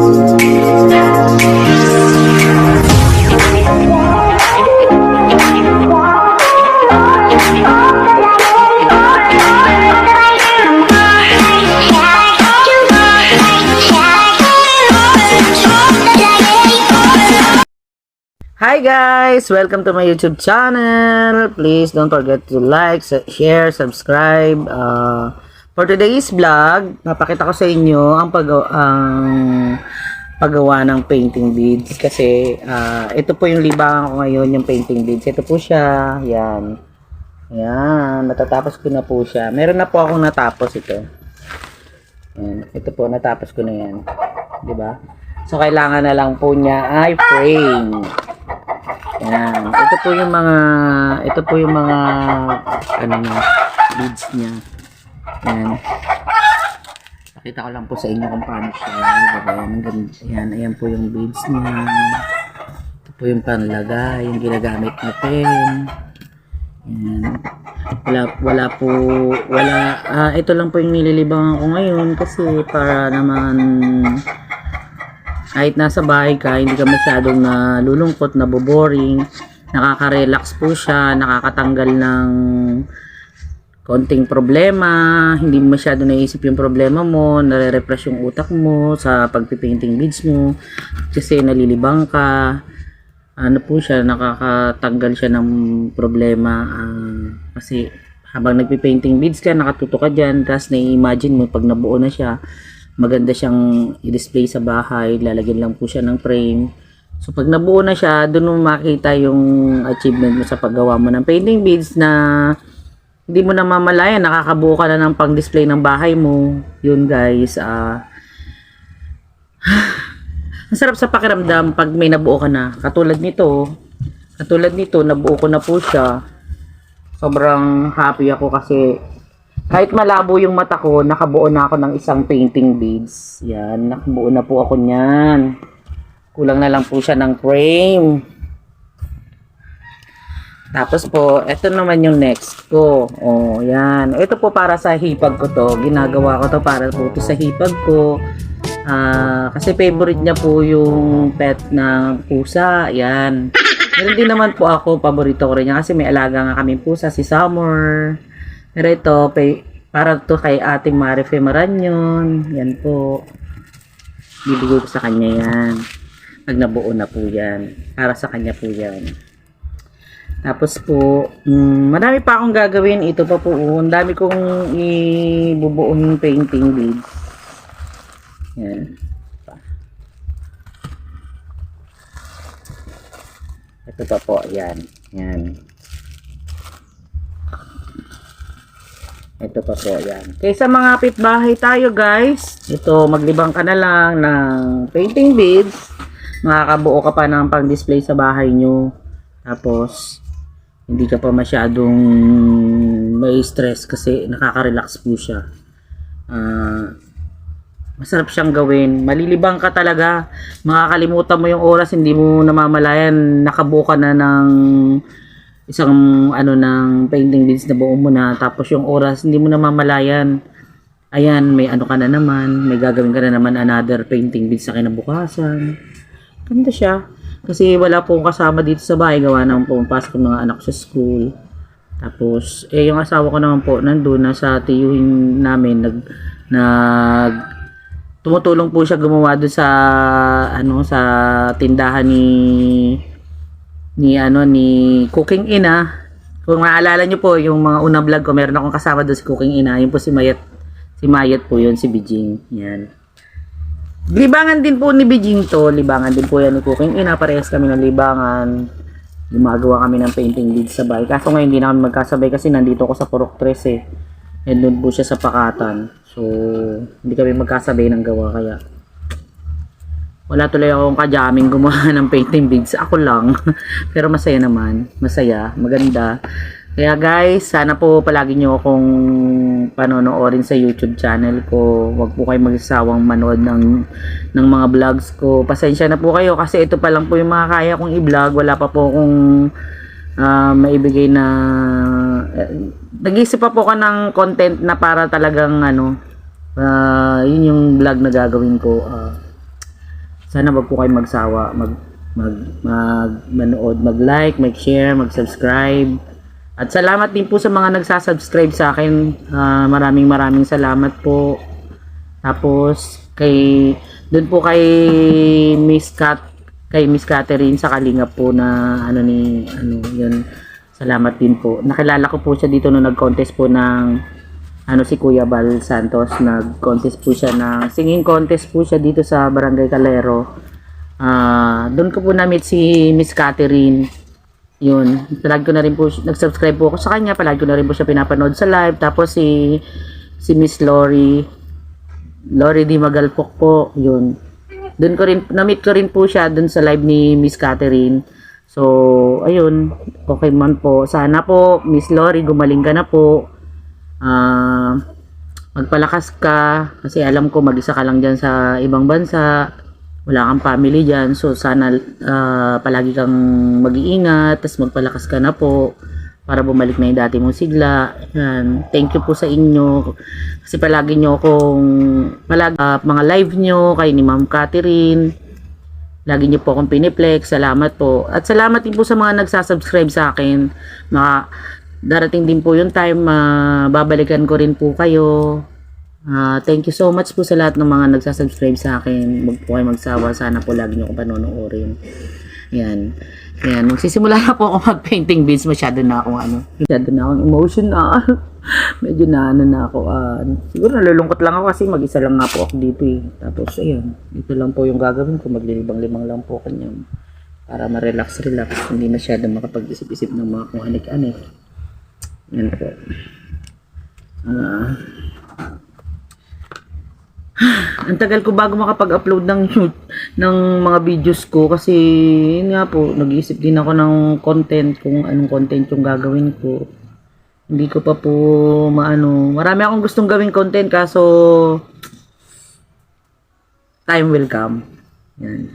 Hi guys! Welcome to my YouTube channel. Please don't forget to like, share, subscribe. For today's vlog, napakita ko sa inyo ang paggawa ng painting beads. Kasi ito po yung libangan ko ngayon, yung painting beads. Ito po siya. Yan. Yan. Natatapos ko na po siya. Meron na po akong natapos ito. Yan. Ito po, natapos ko na yan. Diba? So, kailangan na lang po niya ay frame. Yan. Ito po yung mga beads niya. Yan. Pakita ko lang po sa inyo kung paano siya. Yan, ayan po yung beads niya. Ito po yung panlagay, yung ginagamit na pen. Yan. Ito lang po yung nililibangan ko ngayon kasi para naman kahit nasa bahay ka, hindi ka masyadong nalulungkot, naboboring, nakaka-relax po siya, nakakatanggal ng konting problema, hindi mo masyado naisip yung problema mo, nare-refresh yung utak mo sa pagpipainting beads mo, kasi nalilibang ka, ano po siya, nakakatanggal siya ng problema, kasi habang nagpipainting beads ka, nakatuto ka dyan, tapos na-imagine mo pag nabuo na siya, maganda siyang i-display sa bahay, lalagyan lang po siya ng frame. So pag nabuo na siya, doon mo makita yung achievement mo sa paggawa mo ng painting beads na hindi mo na mamalayan, nakakabuo ka na ng pang-display ng bahay mo. Yun guys, masarap sa pakiramdam pag may nabuo ka na. Katulad nito, nabuo ko na po siya. Sobrang happy ako kasi kahit malabo yung mata ko, nakabuo na ako ng isang painting beads. Yan, nakabuo na po ako niyan. Kulang na lang po siya ng frame. Tapos po, ito naman yung next ko. Oh, yan. Ito po para sa hipag ko to. Ginagawa ko to para po to sa hipag ko. Kasi favorite niya po yung pet ng pusa. Yan. Meron din naman po ako, paborito ko rin niya kasi may alaga nga kami pusa, si Summer. Pero ito, para to kay Ate Marife Maranyon. Yan po. Bibigay ko sa kanya yan. Pag nabuo na po yan. Para sa kanya po yan. Tapos po, marami pa akong gagawin. Ito pa po. Ang dami kong ibubuong painting beads. Yan. Ito pa po. Yan. Yan. Ito pa po, yan. Kaya sa mga kapitbahay tayo guys, ito maglibang ka na lang ng painting beads, makakabuo ka pa ng pang-display sa bahay nyo. Tapos, hindi ka pa masyadong may stress kasi nakaka-relax po siya. Masarap siyang gawin. Malilibang ka talaga. Makakalimutan mo yung oras, hindi mo namamalayan, nakabuo ka na ng isang ng painting beads na buo mo na, tapos yung oras hindi mo na mamalayan. Ayan, may ka na naman, may gagawin ka na naman another painting beads sa kinabukasan. Ganda siya kasi wala pong kasama dito sa bahay, gawa naman po pumapasok ng mga anak sa school. Tapos yung asawa ko naman po nandun na sa tiyuhin namin, tumutulong po siya gumawa doon sa sa tindahan ni Cooking Ina. Kung maalala nyo po yung mga unang vlog ko, meron akong kasama doon si Cooking Ina. Yun po si Mayat po yun, si Bijing. Yan. Libangan din po ni Bijing to. Libangan din po yan ni Cooking Ina. Parehas kami ng libangan. Gumagawa kami ng painting beads sa bahay. Kaso ngayon hindi na kami magkasabay kasi nandito ko sa Purok 3 eh. And doon po siya sa Pakatan. So, hindi kami magkasabay ng gawa kaya wala tuloy akong kajaming gumawa ng painting beads. Ako lang. Pero masaya naman. Masaya. Maganda. Kaya guys, sana po palagi nyo akong panonoorin sa YouTube channel ko. Huwag po kayo magsasawang manood ng mga vlogs ko. Pasensya na po kayo kasi ito pa lang po yung mga kaya kong i-vlog. Wala pa po akong maibigay na nag-isip pa po ka ng content na para talagang yun yung vlog na gagawin ko. Sana wag po kayo magsawa, manood, mag-like, mag-share, mag-subscribe. At salamat din po sa mga nagsasubscribe sa akin. Maraming salamat po. Tapos doon po kay Miss Catherine sa Kalingap po na yun. Salamat din po. Nakilala ko po siya dito nung nag-contest po ng si Kuya Bal Santos. Nag-contest po siya ng singing contest po siya dito sa Barangay Calero. Doon ko po na-meet si Miss Catherine. Yun. Palagi ko na rin po, nag-subscribe po ako sa kanya. Palagi ko na rin po siya pinapanood sa live. Tapos si Miss Lori Di Magalpok po. Yun. Doon ko rin, na-meet ko rin po siya doon sa live ni Miss Catherine. So, ayun. Okay man po. Sana po, Miss Lori, gumaling ka na po. Magpalakas ka. Kasi alam ko, mag-isa ka lang dyan sa ibang bansa. Wala kang family dyan. So, sana palagi kang mag-iingat. Tapos magpalakas ka na po. Para bumalik na yung dati mong sigla. Yan. Thank you po sa inyo. Kasi palagi nyo mga live nyo, kay ni Ma'am Catherine. Lagi nyo po akong piniplex. Salamat po. At salamat din po sa mga nagsasubscribe sa akin. Darating din po yung time, babalikan ko rin po kayo. Thank you so much po sa lahat ng mga nagsasubscribe sa akin. Huwag po kayo magsawa. Sana po lagi nyo ko panonoorin. Yan. Yan. Magsisimula na po ako mag-painting beads. Masyado na akong emotional. Medyo na ako. Siguro nalulungkot lang ako kasi mag-isa lang nga po ako dito eh. Tapos ayan. Dito lang po yung gagawin ko. Maglilibang-libang lang po kanyang. Para ma-relax. Hindi masyado makapag-isip-isip ng mga kung anik-anik. Yan po. Ang tagal ko bago makapag-upload ng mga videos ko kasi yun nga po, nag-iisip din ako ng content kung anong content yung gagawin ko. Hindi ko pa po marami akong gustong gawing content kaso time will come. Yan.